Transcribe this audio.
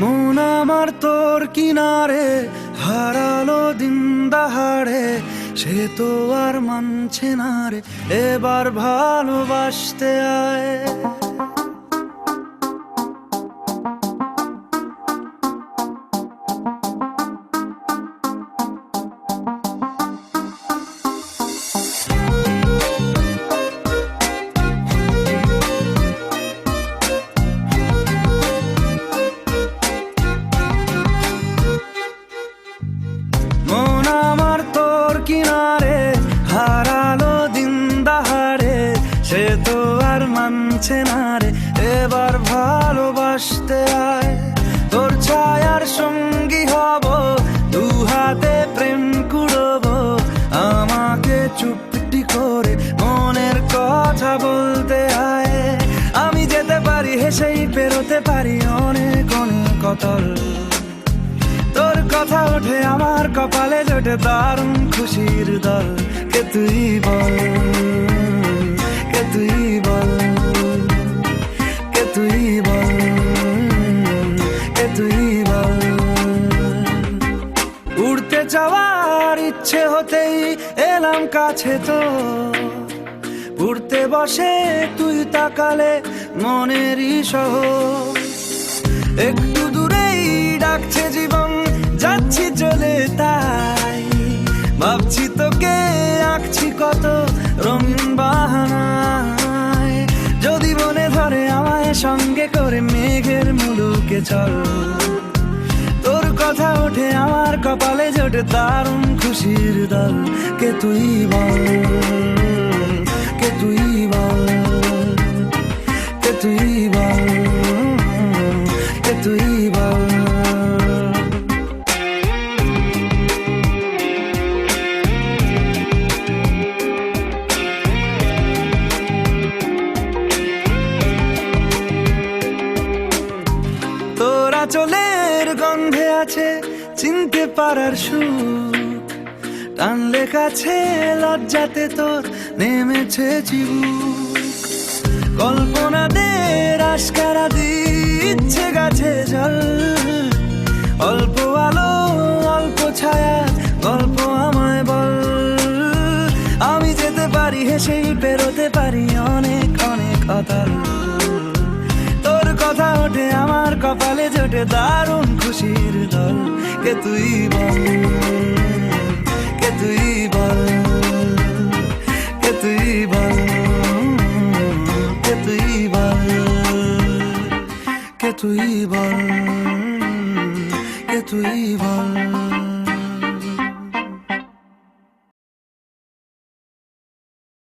মন আমার তোর কিনারে হারালো দিন দাহাড়ে, সে তো আর মানছে না রে, এবার ভালোবাসতে আয়। মন আমার তোর কিনারে হারালো দিন দাহাড়ে, সে তো আর মানছে না রে, এবার ভালোবাসতে আয়। তোর ছায়ার সঙ্গী হব, দু হাতে প্রেম কুড়বো, আমাকে চুপটি করে মনের কথা বলতে আয়। আমি যেতে পারি হেসেই পেরোতে পারি অনেক অনেক অতল, তোর কথা ওঠে আমার কপালে জোটে দারুণ খুশির দল। কে তুই বল, কে তুই বল, কে তুই বল, কে তুই বল। উড়তে যাওয়ার ইচ্ছে হতেই এলাম কাছে তো, উড়তে বসে তুই তাকালে মনেরই শহর। একটু দূরেই ডাকছে জীবন, যাচ্ছি চলে তাই ভাবছি তোকে আঁকছি কত রঙিন বাহানায়। যদি মনে ধরে আমায় সঙ্গে করে মেঘের মুলুকে চল, তোর কথা ওঠে আমার কপালে জোটে দারুণ খুশির দল। কে তুই বল, কে তুই বল, কে তুই বল, কে তুই বল। তোরা চলের গন্ধে আছে চিনতে পারার সুখ, টানলে কাছে লজ্জাতে তোর নেমেছে চিবুক। কল্পনাদের আশকারা দিচ্ছে গাছে জল, অল্প আলো অল্প ছায়া গল্প আমায় বল। আমি যেতে পারি হেসেই পেরোতে পারি অনেক অনেক অতল, তোর কথা ওঠে আমার কপালে জোটে দারুণ খুশির দল। কে তুই বল, কে তুই বল, কে তুই বল, কে তুই বল, কে তুই বল, কে তুই বল।